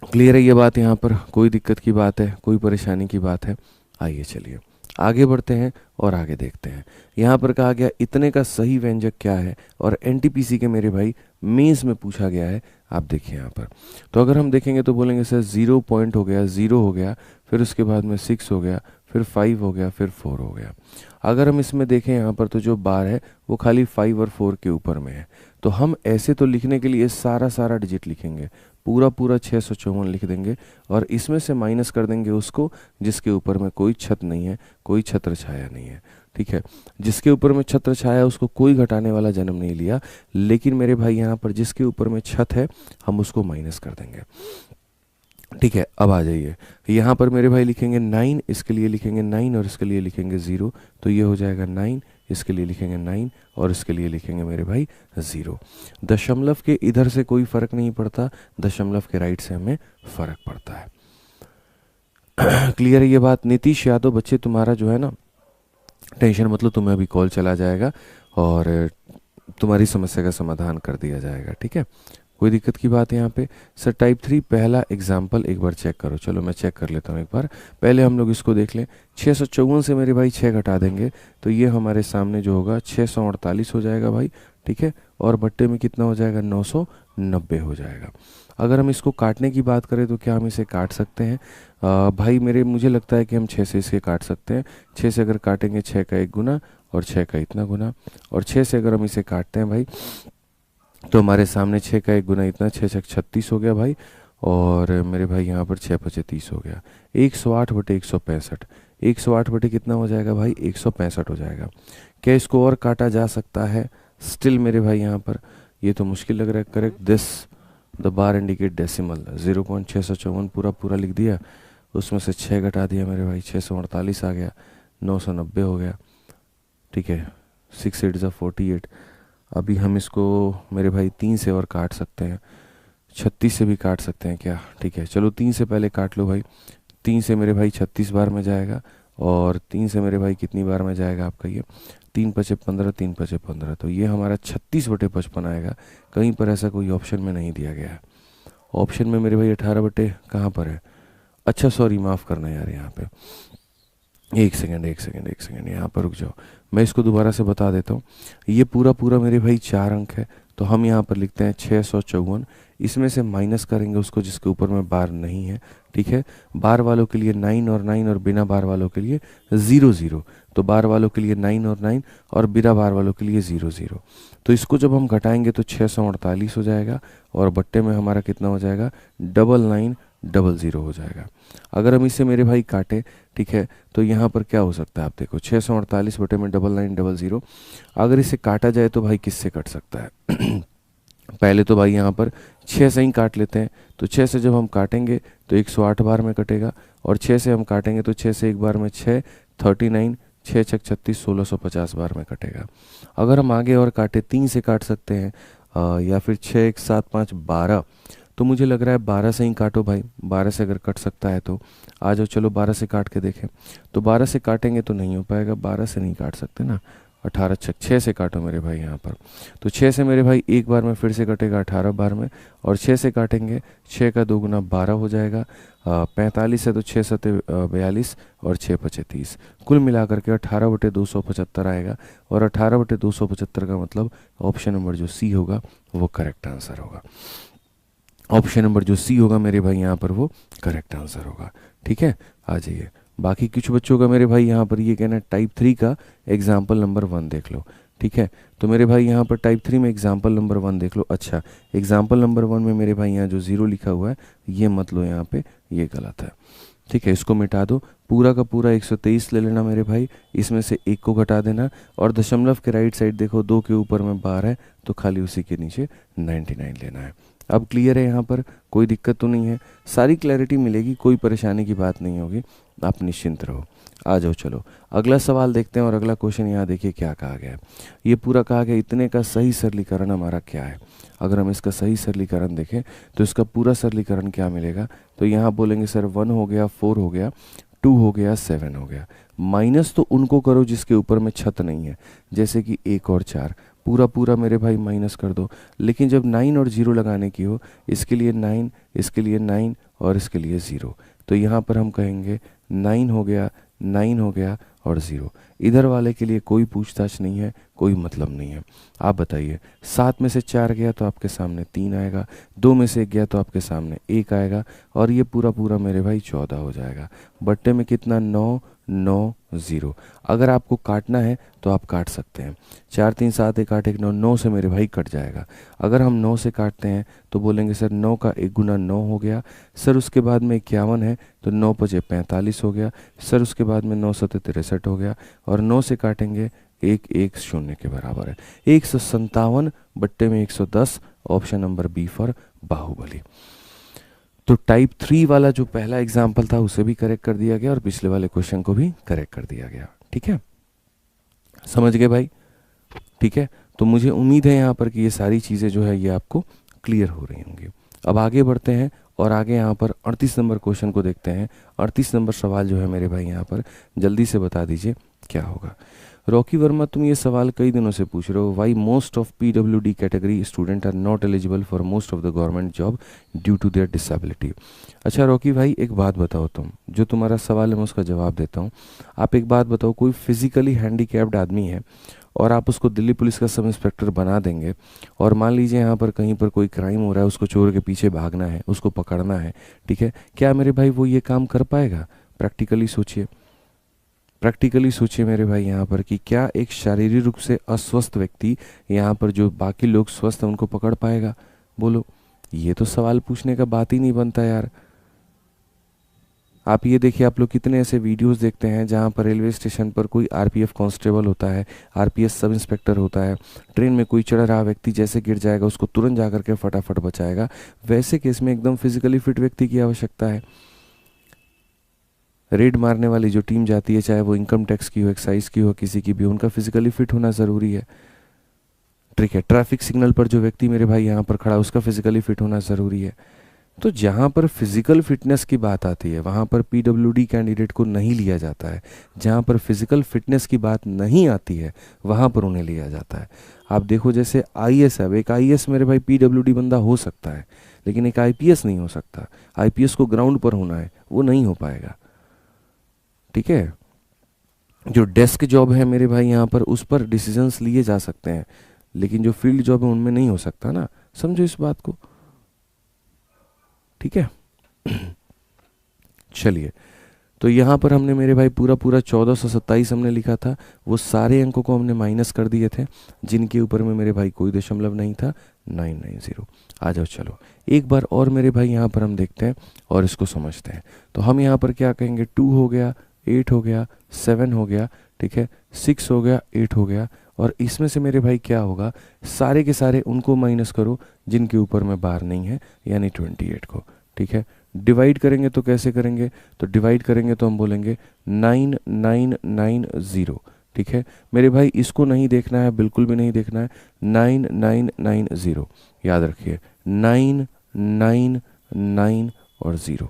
क्लियर है ये बात? यहाँ पर कोई दिक्कत की बात है, कोई परेशानी की बात है? आइए चलिए आगे बढ़ते हैं और आगे देखते हैं। यहाँ पर कहा गया इतने का सही व्यंजक क्या है, और एनटीपीसी के मेरे भाई मेंस में पूछा गया है। आप देखिए यहाँ पर, तो अगर हम देखेंगे तो बोलेंगे सर 0 पॉइंट हो गया, 0 हो गया, फिर उसके बाद में 6 हो गया, फिर 5 हो गया, फिर 4 हो गया। अगर हम इसमें देखें यहाँ पर तो जो बार है वो खाली 5 और 4 के ऊपर में है, तो हम ऐसे तो लिखने के लिए सारा डिजिट लिखेंगे, पूरा पूरा 654 लिख देंगे, और इसमें से माइनस कर देंगे उसको जिसके ऊपर में कोई छत नहीं है, कोई छत्र छाया नहीं है। ठीक है, जिसके ऊपर में छत्र छाया उसको कोई घटाने वाला जन्म नहीं लिया, लेकिन मेरे भाई यहाँ पर जिसके ऊपर में छत है हम उसको माइनस कर देंगे। ठीक है, अब आ जाइए यहाँ पर मेरे भाई लिखेंगे 9, इसके लिए लिखेंगे 9 और इसके लिए लिखेंगे 0, तो ये हो जाएगा 9, इसके लिए लिखेंगे 9 और इसके लिए लिखेंगे मेरे भाई 0। दशमलव के इधर से कोई फर्क नहीं पड़ता, दशमलव के राइट से हमें फर्क पड़ता है। क्लियर है ये बात? नीतीश यादव बच्चे तुम्हारा जो है ना, टेंशन मतलब तुम्हें अभी कॉल चला जाएगा और तुम्हारी समस्या का समाधान कर दिया जाएगा। ठीक है, कोई दिक्कत की बात है यहाँ पे? सर टाइप 3 पहला एग्जाम्पल एक बार चेक करो। चलो मैं चेक कर लेता हूँ एक बार, पहले हम लोग इसको देख लें। 654 से मेरे भाई 6 घटा देंगे तो ये हमारे सामने जो होगा 648 हो जाएगा भाई। ठीक है, और बट्टे में कितना हो जाएगा, 990 हो जाएगा। अगर हम इसको काटने की बात करें तो क्या हम इसे काट सकते हैं? भाई मुझे लगता है कि हम 6 से इसके काट सकते हैं। 6 से अगर काटेंगे 6 का 1 गुना और 6 का इतना गुना, और 6 से अगर हम इसे काटते हैं भाई तो हमारे सामने 6 का 1 गुना इतना, 6 6 36 हो गया भाई, और मेरे भाई यहाँ पर 6 5 30 हो गया। 108 बटे 165, 108 बटे कितना हो जाएगा भाई, 165 हो जाएगा। क्या इसको और काटा जा सकता है? स्टिल मेरे भाई यहाँ पर ये तो मुश्किल लग रहा है। Correct this the bar indicate decimal, 0.654 पूरा पूरा लिख दिया, उसमें से 6 घटा दिया मेरे भाई, 648 आ गया, 990 हो गया। ठीक है, 6 8 48। अभी हम इसको मेरे भाई 3 से और काट सकते हैं, 36 से भी काट सकते हैं क्या? ठीक है, चलो 3 से पहले काट लो भाई। 3 से मेरे भाई 36 बार में जाएगा, और 3 से मेरे भाई कितनी बार में जाएगा आपका ये, 3 5 15, 3 5 15, तो ये हमारा 36 बटे 55 आएगा। कहीं पर ऐसा कोई ऑप्शन में नहीं दिया गया है। ऑप्शन में मेरे भाई 18 बटे कहाँ पर है? अच्छा सॉरी, माफ़ करना यार, यहाँ पे एक सेकेंड यहाँ पर रुक जाओ, मैं इसको दोबारा से बता देता हूँ। ये पूरा पूरा मेरे भाई 4 अंक है, तो हम यहाँ पर लिखते हैं 654, इसमें से माइनस करेंगे उसको जिसके ऊपर में बार नहीं है। ठीक है, बार वालों के लिए 9 और 9 और बिना बार वालों के लिए 0 0, तो बार वालों के लिए 9 और 9 और बिना बार वालों के लिए 0 0। तो इसको जब हम घटाएंगे तो 648 हो जाएगा, और बट्टे में हमारा कितना हो जाएगा, 9900 हो जाएगा। अगर हम इसे मेरे भाई काटे, ठीक है, तो यहाँ पर क्या हो सकता है आप देखो, 648 बटे में 9900, अगर इसे काटा जाए तो भाई किससे कट सकता है? पहले तो भाई यहाँ पर 6 से ही काट लेते हैं, तो 6 से जब हम काटेंगे तो 108 बार में कटेगा, और 6 से हम काटेंगे तो 6 से एक बार में 6 39, 6 6 36 1650 बार में कटेगा। अगर हम आगे और काटे 3 से काट सकते हैं, या फिर 6 1 7 5 12, तो मुझे लग रहा है 12 से ही काटो भाई, 12 से अगर कट सकता है तो आ जाओ, चलो 12 से काट के देखें। तो 12 से काटेंगे तो नहीं हो पाएगा, 12 से नहीं काट सकते ना, 18 छक 6 से काटो मेरे भाई यहाँ पर। तो 6 से मेरे भाई एक बार में फिर से कटेगा 18 बार में, और 6 से काटेंगे 6 का 2 गुना 12 हो जाएगा। 45 है तो 6 सते 42 और 6 पचे 30, कुल मिलाकर के 18/275 आएगा। और 18/275 का मतलब ऑप्शन नंबर जो सी होगा वो करेक्ट आंसर होगा। ऑप्शन नंबर जो सी होगा मेरे भाई यहाँ पर वो करेक्ट आंसर होगा। ठीक है, आ जाइए। बाकी कुछ बच्चों का मेरे भाई यहाँ पर ये कहना है टाइप 3 का एग्जाम्पल नंबर 1 देख लो। ठीक है, तो मेरे भाई यहाँ पर टाइप 3 में एग्जाम्पल नंबर 1 देख लो। अच्छा, एग्जाम्पल नंबर 1 में मेरे भाई यहाँ जो 0 लिखा हुआ है ये मत लो यहाँ पे, ये गलत है। ठीक है, इसको मिटा दो। पूरा का पूरा 123 ले लेना मेरे भाई, इसमें से 1 को घटा देना, और दशमलव के राइट साइड देखो 2 के ऊपर में बार है तो खाली उसी के नीचे 99 लेना है। अब क्लियर है, यहाँ पर कोई दिक्कत तो नहीं है, सारी क्लैरिटी मिलेगी, कोई परेशानी की बात नहीं होगी, आप निश्चिंत रहो। आ जाओ, चलो अगला सवाल देखते हैं। और अगला क्वेश्चन यहाँ देखिए क्या कहा गया है। ये पूरा कहा गया इतने का सही सरलीकरण हमारा क्या है। अगर हम इसका सही सरलीकरण देखें तो इसका पूरा सरलीकरण क्या मिलेगा, तो यहाँ बोलेंगे सर 1 हो गया, 4 हो गया, 2 हो गया, 7 हो गया। माइनस तो उनको करो जिसके ऊपर में छत नहीं है, जैसे कि 1 और 4, पूरा पूरा मेरे भाई माइनस कर दो। लेकिन जब 9 और 0 लगाने की हो, इसके लिए 9, इसके लिए 9 और इसके लिए 0, तो यहाँ पर हम कहेंगे 9 हो गया, 9 हो गया और 0। इधर वाले के लिए कोई पूछताछ नहीं है, कोई मतलब नहीं है। आप बताइए, 7 में से 4 गया तो आपके सामने 3 आएगा, 2 में से 1 गया तो आपके सामने 1 आएगा, और ये पूरा पूरा मेरे भाई 14 हो जाएगा। बट्टे में कितना, 9 9 0। अगर आपको काटना है तो आप काट सकते हैं। 4 3 7 1 8 1 9, 9 से मेरे भाई कट जाएगा। अगर हम 9 से काटते हैं तो बोलेंगे सर 9 का 1 गुना 9 हो गया, सर उसके बाद में 51 है तो 9 पचे 45 हो गया, सर उसके बाद में 9 सते 63 हो गया, और 9 से काटेंगे 1 1 0 के बराबर है 157 बट्टे में 110। Option number B for Baahubali. तो टाइप 3 वाला जो पहला एग्जाम्पल था उसे भी करेक्ट कर दिया गया और पिछले वाले क्वेश्चन को भी करेक्ट कर दिया गया। ठीक है, समझ गए भाई। ठीक है, तो मुझे उम्मीद है यहाँ पर कि ये सारी चीज़ें जो है ये आपको क्लियर हो रही होंगी। अब आगे बढ़ते हैं और आगे यहाँ पर 38 नंबर क्वेश्चन को देखते हैं। 38 नंबर सवाल जो है मेरे भाई यहाँ पर जल्दी से बता दीजिए क्या होगा। रॉकी वर्मा, तुम ये सवाल कई दिनों से पूछ रहे हो, why most of PWD category student are not eligible for most of the government job due to their disability. अच्छा रॉकी भाई, एक बात बताओ, तुम जो तुम्हारा सवाल है मैं उसका जवाब देता हूँ। आप एक बात बताओ, कोई फिजिकली हैंडीकैप्ड आदमी है और आप उसको दिल्ली पुलिस का सब इंस्पेक्टर बना देंगे, और मान लीजिए यहाँ पर कहीं पर कोई क्राइम हो रहा है, उसको चोर के पीछे भागना है, उसको पकड़ना है, ठीक है, क्या मेरे भाई वो ये काम कर पाएगा? प्रैक्टिकली सोचिए, प्रैक्टिकली सोचिए मेरे भाई यहाँ पर कि क्या एक शारीरिक रूप से अस्वस्थ व्यक्ति यहाँ पर जो बाकी लोग स्वस्थ हैं उनको पकड़ पाएगा? बोलो, ये तो सवाल पूछने का बात ही नहीं बनता यार। आप ये देखिए, आप लोग कितने ऐसे वीडियोस देखते हैं जहाँ पर रेलवे स्टेशन पर कोई RPF कांस्टेबल होता है, RPS सब इंस्पेक्टर होता है, ट्रेन में कोई चढ़ रहा व्यक्ति जैसे गिर जाएगा उसको तुरंत जा करके फटाफट बचाएगा। वैसे केस में एकदम फिजिकली फिट व्यक्ति की आवश्यकता है। रेड मारने वाली जो टीम जाती है, चाहे वो इनकम टैक्स की हो, एक्साइज की हो, किसी की भी, उनका फिजिकली फिट होना ज़रूरी है। ठीक है, ट्रैफिक सिग्नल पर जो व्यक्ति मेरे भाई यहाँ पर खड़ा है उसका फिजिकली फिट होना ज़रूरी है। तो जहाँ पर फिजिकल फिटनेस की बात आती है वहाँ पर PWD कैंडिडेट को नहीं लिया जाता है। जहाँ पर फिजिकल फिटनेस की बात नहीं आती है वहाँ पर उन्हें लिया जाता है। आप देखो जैसे IAS है, एक IAS मेरे भाई PWD बंदा हो सकता है, लेकिन एक IPS नहीं हो सकता। IPS को ग्राउंड पर होना है, वो नहीं हो पाएगा। ठीक है, जो डेस्क जॉब है मेरे भाई यहाँ पर उस पर डिसीजंस लिए जा सकते हैं, लेकिन जो फील्ड जॉब है उनमें नहीं हो सकता ना, समझो इस बात को। ठीक है, चलिए, तो यहाँ पर हमने मेरे भाई पूरा पूरा 1427 हमने लिखा था, वो सारे अंकों को हमने माइनस कर दिए थे जिनके ऊपर में मेरे भाई कोई दशमलव नहीं था, 990। आ जाओ, चलो एक बार और मेरे भाई यहाँ पर हम देखते हैं और इसको समझते हैं। तो हम यहाँ पर क्या कहेंगे, 2 हो गया, 8 हो गया, 7 हो गया, ठीक है, 6 हो गया, 8 हो गया, और इसमें से मेरे भाई क्या होगा, सारे के सारे उनको माइनस करो जिनके ऊपर में बार नहीं है, यानी 28 को। ठीक है, डिवाइड करेंगे तो कैसे करेंगे, तो डिवाइड करेंगे तो हम बोलेंगे 9990। ठीक है मेरे भाई, इसको नहीं देखना है, बिल्कुल भी नहीं देखना है, 9990 याद रखिए, 999 और 0।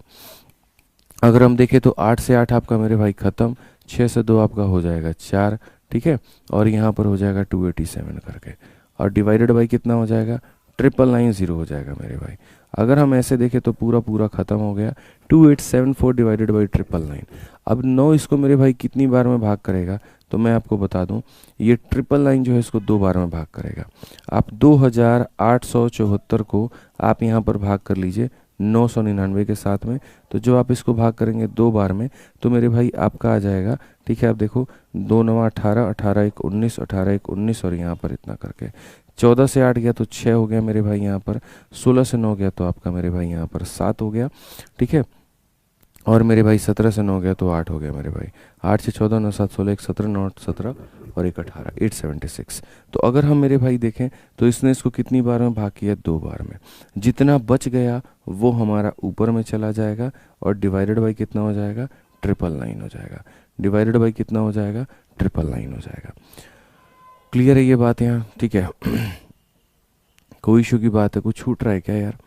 अगर हम देखें तो 8 से 8 आपका मेरे भाई ख़त्म, 6 से 2 आपका हो जाएगा 4, ठीक है, और यहाँ पर हो जाएगा 287 करके, और डिवाइडेड बाई कितना हो जाएगा, 9990 हो जाएगा मेरे भाई। अगर हम ऐसे देखें तो पूरा पूरा ख़त्म हो गया, 2874 डिवाइडेड बाई 999। अब 9 इसको मेरे भाई कितनी बार में भाग करेगा, तो मैं आपको बता दूं, ये 999 जो है इसको 2 बार में भाग करेगा। आप 2874 को आप यहाँ पर भाग कर लीजिए 999 के साथ में, तो जो आप इसको भाग करेंगे 2 बार में, तो मेरे भाई आपका आ जाएगा, ठीक है, आप देखो 2 9 18, 18 1 19, 18 1 19, और यहाँ पर इतना करके 14 से 8 गया तो 6 हो गया मेरे भाई यहाँ पर, 16 से 9 गया तो आपका मेरे भाई यहाँ पर 7 हो गया, ठीक है, और मेरे भाई 17 से 9 गया तो 8 हो गया मेरे भाई, 8 से 14 9 7 16 1 17 9 17 और 1 18, 876। तो अगर हम मेरे भाई देखें तो इसने इसको कितनी बार में भाग किया, 2 बार में। जितना बच गया वो हमारा ऊपर में चला जाएगा, और डिवाइडेड बाई कितना हो जाएगा, 999 हो जाएगा। डिवाइडेड बाई कितना हो जाएगा, 999 हो जाएगा। क्लियर है ये बात यहाँ, ठीक है। कोई इशू की बात है, कुछ छूट रहा है क्या यार,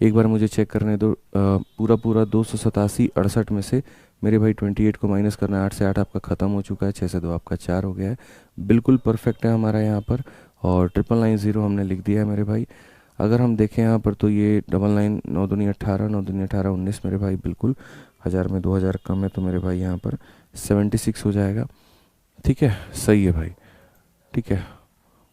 एक बार मुझे चेक करने दो। पूरा पूरा 287 68 में से मेरे भाई 28 को माइनस करना है, 8 से 8 आपका ख़त्म हो चुका है, 6 से 2 आपका 4 हो गया है, बिल्कुल परफेक्ट है हमारा यहाँ पर, और 9990 हमने लिख दिया है मेरे भाई। अगर हम देखें यहाँ पर तो ये 99 9 दूनी 18 9 दूनी 18 19 मेरे भाई, बिल्कुल 1000 में 2000 कम है, तो मेरे भाई यहाँ पर 76 हो जाएगा, ठीक है, सही है भाई, ठीक है।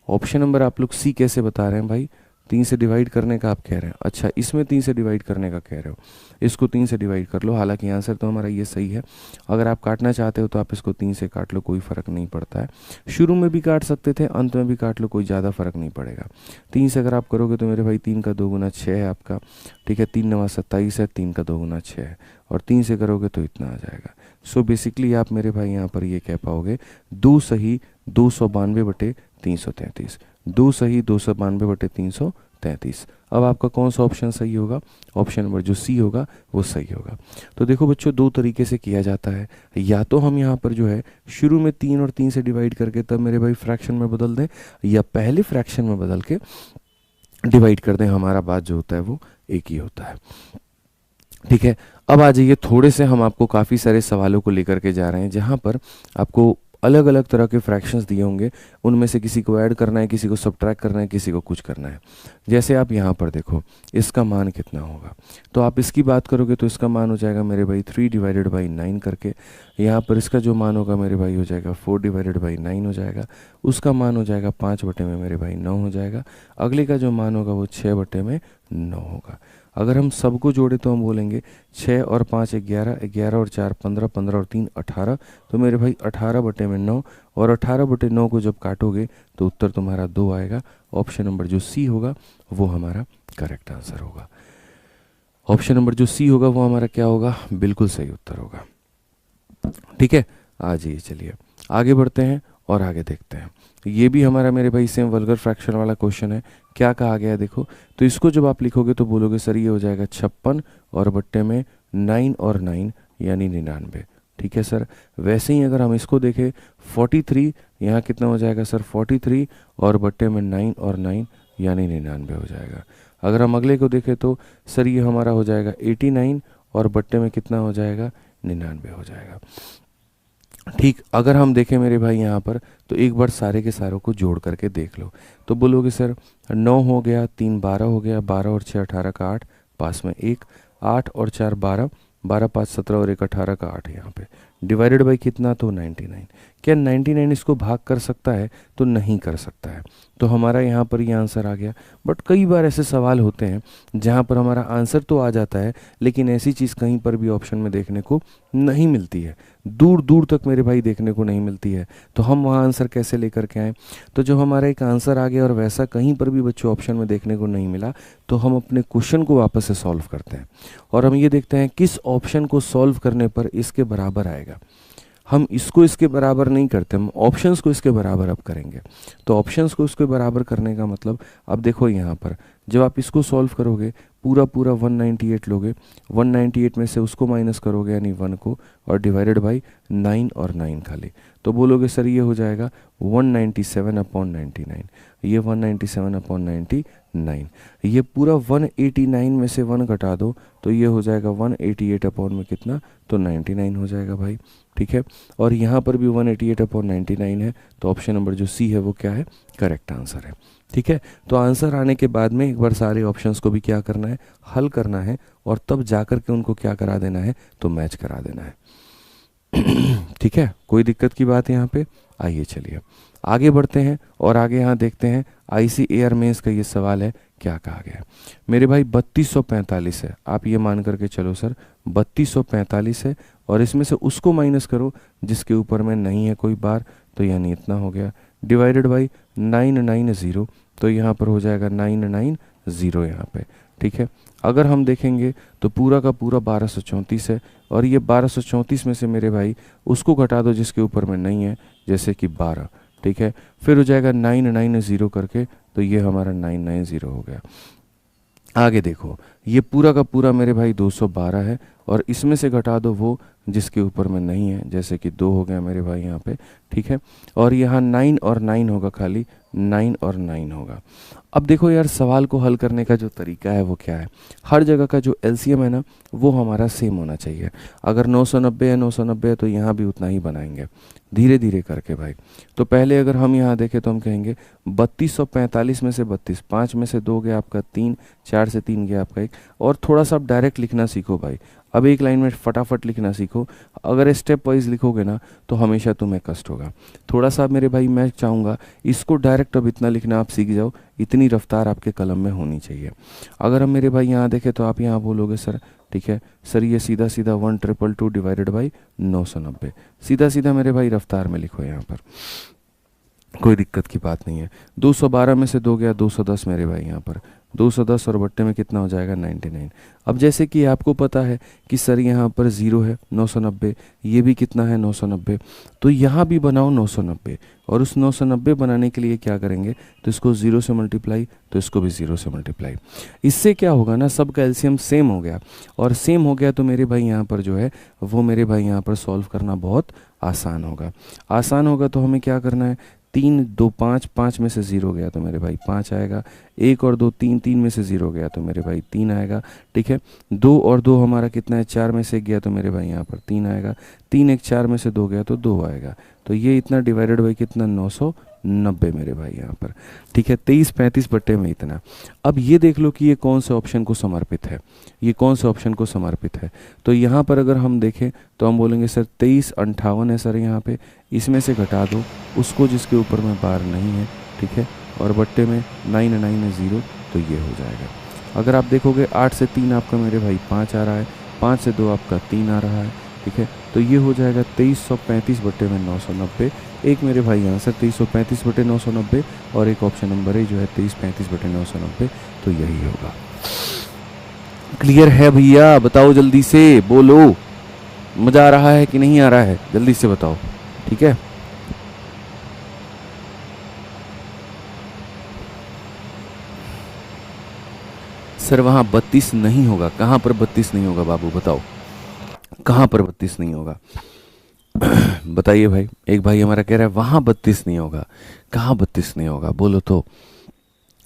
ऑप्शन नंबर आप लोग सी कैसे बता रहे हैं भाई, 3 से डिवाइड करने का आप कह रहे हैं, अच्छा इसमें 3 से डिवाइड करने का कह रहे हो, इसको 3 से डिवाइड कर लो, हालांकि आंसर तो हमारा ये सही है। अगर आप काटना चाहते हो तो आप इसको 3 से काट लो, कोई फ़र्क नहीं पड़ता है, शुरू में भी काट सकते थे, अंत में भी काट लो, कोई ज़्यादा फ़र्क नहीं पड़ेगा। 3 से अगर आप करोगे तो मेरे भाई 3 का 2 गुना 6 है आपका, ठीक है, 3 9 27 है, 3 का 2 गुना 6 है, और 3 से करोगे तो इतना आ जाएगा। सो बेसिकली आप मेरे भाई यहाँ पर ये कह पाओगे 2 सही 292 बटे 333, 2 सही 292 बटे 333। अब आपका कौन सा ऑप्शन सही होगा, ऑप्शन नंबर जो सी होगा वो सही होगा। तो देखो बच्चों, 2 तरीके से किया जाता है, या तो हम यहाँ पर जो है शुरू में 3 और 3 से डिवाइड करके तब मेरे भाई फ्रैक्शन में बदल दें, या पहले फ्रैक्शन में बदल के डिवाइड कर दें, हमारा बात जो होता है वो एक ही होता है, ठीक है। अब आ जाइए, थोड़े से हम आपको काफ़ी सारे सवालों को लेकर के जा रहे हैं, जहाँ पर आपको अलग अलग तरह के फ्रैक्शंस दिए होंगे, उनमें से किसी को ऐड करना है, किसी को सब्ट्रैक्ट करना है, किसी को कुछ करना है। जैसे आप यहाँ पर देखो, इसका मान कितना होगा, तो आप इसकी बात करोगे तो इसका मान हो जाएगा मेरे भाई 3 डिवाइडेड बाई 9 करके, यहाँ पर इसका जो मान होगा मेरे भाई हो जाएगा 4 डिवाइडेड बाई 9 हो जाएगा, उसका मान हो जाएगा 5 बटे में मेरे भाई 9 हो जाएगा, अगले का जो मान होगा वो 6 बटे में 9 होगा। अगर हम सबको जोड़े तो हम बोलेंगे 6 और 5 11, 11 और 4 15, 15 और 3 18, तो मेरे भाई 18 बटे में 9, और 18 बटे 9 को जब काटोगे तो उत्तर तुम्हारा 2 आएगा। ऑप्शन नंबर जो सी होगा वो हमारा करेक्ट आंसर होगा। ऑप्शन नंबर जो सी होगा वो हमारा क्या होगा, बिल्कुल सही उत्तर होगा, ठीक है। आ जाइए, चलिए आगे बढ़ते हैं और आगे देखते हैं। ये भी हमारा मेरे भाई सेम वल्गर फ्रैक्शन वाला क्वेश्चन है। क्या कहा गया है देखो, तो इसको जब आप लिखोगे तो बोलोगे सर ये हो जाएगा 56 और बट्टे में 9 और 9 यानी 99, ठीक है सर। वैसे ही अगर हम इसको देखें 43, यहाँ कितना हो जाएगा सर 43 और बट्टे में 9 और 9 यानी 99 हो जाएगा। अगर हम अगले को देखें तो सर ये हमारा हो जाएगा 89 और बट्टे में कितना हो जाएगा 99 हो जाएगा, ठीक। अगर हम देखें मेरे भाई यहाँ पर तो एक बार सारे के सारों को जोड़ करके देख लो, तो बोलोगे सर 9 हो गया, 3 12 हो गया, 12 और 6 18 का 8, पास में 1, 8 और 4 12, 12 5 17 और 1 18 का 8 यहाँ पे, डिवाइडेड बाई कितना, तो 99। क्या 99 इसको भाग कर सकता है, तो नहीं कर सकता है, तो हमारा यहाँ पर ये आंसर आ गया। बट कई बार ऐसे सवाल होते हैं जहाँ पर हमारा आंसर तो आ जाता है, लेकिन ऐसी चीज़ कहीं पर भी ऑप्शन में देखने को नहीं मिलती है, दूर दूर तक मेरे भाई देखने को नहीं मिलती है, तो हम वहाँ आंसर कैसे लेकर के आएँ। तो जब हमारा एक आंसर आ गया और वैसा कहीं पर भी बच्चों ऑप्शन में देखने को नहीं मिला, तो हम अपने क्वेश्चन को वापस से सॉल्व करते हैं और हम ये देखते हैं किस ऑप्शन को सॉल्व करने पर इसके बराबर आएगा। हम इसको इसके बराबर नहीं करते, हम ऑप्शंस को इसके बराबर अब करेंगे। तो ऑप्शंस को इसके बराबर करने का मतलब, अब देखो यहाँ पर जब आप इसको सॉल्व करोगे पूरा पूरा 198 लोगे, 198 में से उसको माइनस करोगे यानी 1 को, और डिवाइडेड बाई 9 और 9 खाली, तो बोलोगे सर ये हो जाएगा 197/99, ये 197/99 9। ये पूरा 189 में से 1 घटा दो तो ये हो जाएगा 188 अपॉन में कितना, तो 99 हो जाएगा भाई। ठीक है, और यहाँ पर भी 188 अपॉन 99 है, तो ऑप्शन नंबर जो सी है वो क्या है, करेक्ट आंसर है। ठीक है, तो आंसर आने के बाद में एक बार सारे ऑप्शंस को भी क्या करना है, हल करना है, और तब जाकर के उनको क्या करा देना है, तो मैच करा देना है। ठीक है, कोई दिक्कत की बात है यहाँ पे? आइए चलिए आगे बढ़ते हैं और आगे यहाँ देखते हैं ICAR मेंस का ये सवाल है, क्या कहा गया है मेरे भाई। 3245 है, आप ये मान करके चलो सर 3245 है, और इसमें से उसको माइनस करो जिसके ऊपर में नहीं है कोई बार, तो यानी इतना हो गया, डिवाइडेड बाई 990, तो यहाँ पर हो जाएगा 990 यहाँ पे। ठीक है, अगर हम देखेंगे तो पूरा का पूरा 1234 है, और ये 1234 में से मेरे भाई उसको घटा दो जिसके ऊपर में नहीं है, जैसे कि 12। ठीक है, फिर हो जाएगा 990 करके, तो ये हमारा 990 हो गया। आगे देखो, ये पूरा का पूरा मेरे भाई 212 है, और इसमें से घटा दो वो जिसके ऊपर में नहीं है, जैसे कि 2 हो गया मेरे भाई यहाँ पे। ठीक है, और यहाँ 9 और 9 होगा, खाली 9 और 9 होगा। अब देखो यार, सवाल को हल करने का जो तरीका है वो क्या है, हर जगह का जो LCM है ना वो हमारा सेम होना चाहिए। अगर 990 है 990 है तो यहाँ भी उतना ही बनाएंगे, धीरे धीरे करके भाई। तो पहले अगर हम यहाँ देखें तो हम कहेंगे 3245 में से 32, 5 में से 2 गया आपका 3, 4 से 3 गया आपका 1, और थोड़ा सा आप डायरेक्ट लिखना सीखो भाई। अब एक लाइन में फटाफट लिखना सीखो, अगर स्टेप वाइज लिखोगे ना तो हमेशा तुम्हें कष्ट होगा। थोड़ा सा मेरे भाई मैं चाहूँगा इसको डायरेक्ट अब इतना लिखना आप सीख जाओ, इतनी रफ्तार आपके कलम में होनी चाहिए। अगर हम मेरे भाई यहाँ देखें तो आप यहाँ बोलोगे सर, ठीक है सर ये सीधा सीधा 1222 डिवाइडेड बाई 990, सीधा सीधा मेरे भाई रफ्तार में लिखो यहाँ पर, कोई दिक्कत की बात नहीं है। 212 में से 2 गया 210 मेरे भाई यहाँ पर, 210 और बट्टे में कितना हो जाएगा 99। अब जैसे कि आपको पता है कि सर यहाँ पर 0 है 990, ये भी कितना है 990, तो यहाँ भी बनाओ 990, और उस 990 बनाने के लिए क्या करेंगे, तो इसको 0 से मल्टीप्लाई, तो इसको भी 0 से मल्टीप्लाई। इससे क्या होगा ना, सबका LCM सेम हो गया, और सेम हो गया तो मेरे भाई यहाँ पर जो है वो मेरे भाई यहाँ पर सॉल्व करना बहुत आसान होगा। आसान होगा तो हमें क्या करना है, 3 2 5, 5 में से 0 गया तो मेरे भाई 5 आएगा, 1 और 2 3, 3 में से 0 गया तो मेरे भाई 3 आएगा। ठीक है, 2 और 2 हमारा कितना है, 4 में से 1 गया तो मेरे भाई यहाँ पर 3 आएगा, 3 1 4 में से 2 गया तो 2 आएगा, तो ये इतना डिवाइडेड बाई कितना 990 मेरे भाई यहाँ पर। ठीक है, 23 35 बट्टे में इतना। अब ये देख लो कि ये कौन से ऑप्शन को समर्पित है, ये कौन से ऑप्शन को समर्पित है। तो यहाँ पर अगर हम देखें तो हम बोलेंगे सर 23 58 है सर यहाँ पे, इसमें से घटा दो उसको जिसके ऊपर में बार नहीं है। ठीक है, और बट्टे में 990, तो ये हो जाएगा। अगर आप देखोगे 8 से 3 आपका मेरे भाई 5 आ रहा है, 5 से 2 आपका 3 आ रहा है। ठीक है, तो ये हो जाएगा 2335 बट्टे में 990। एक मेरे भाई आंसर 2335 बटे 990, और एक ऑप्शन नंबर है जो है 2335 बटे 990, तो यही होगा। क्लियर है भैया? बताओ जल्दी से, बोलो मजा आ रहा है कि नहीं आ रहा है, जल्दी से बताओ। ठीक है, सर वहाँ 32 नहीं होगा, कहाँ पर 32 नहीं होगा बाबू, बताओ कहाँ पर 32 नहीं होगा? बताइए भाई। एक भाई हमारा कह रहा है वहाँ 32 नहीं होगा, कहाँ 32 नहीं होगा, बोलो तो।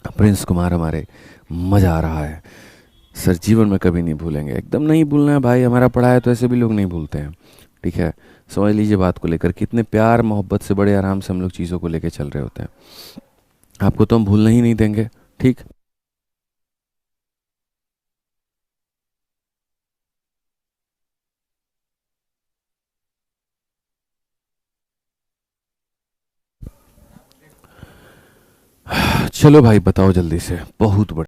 प्रिंस कुमार हमारे, मज़ा आ रहा है सर, जीवन में कभी नहीं भूलेंगे, एकदम नहीं भूलना है भाई, हमारा पढ़ा है तो ऐसे भी लोग नहीं भूलते हैं। ठीक है, समझ लीजिए बात को लेकर, कितने प्यार मोहब्बत से बड़े आराम से हम लोग चीज़ों को लेकर चल रहे होते हैं, आपको तो हम भूलना ही नहीं देंगे। ठीक, चलो भाई बताओ जल्दी से, बहुत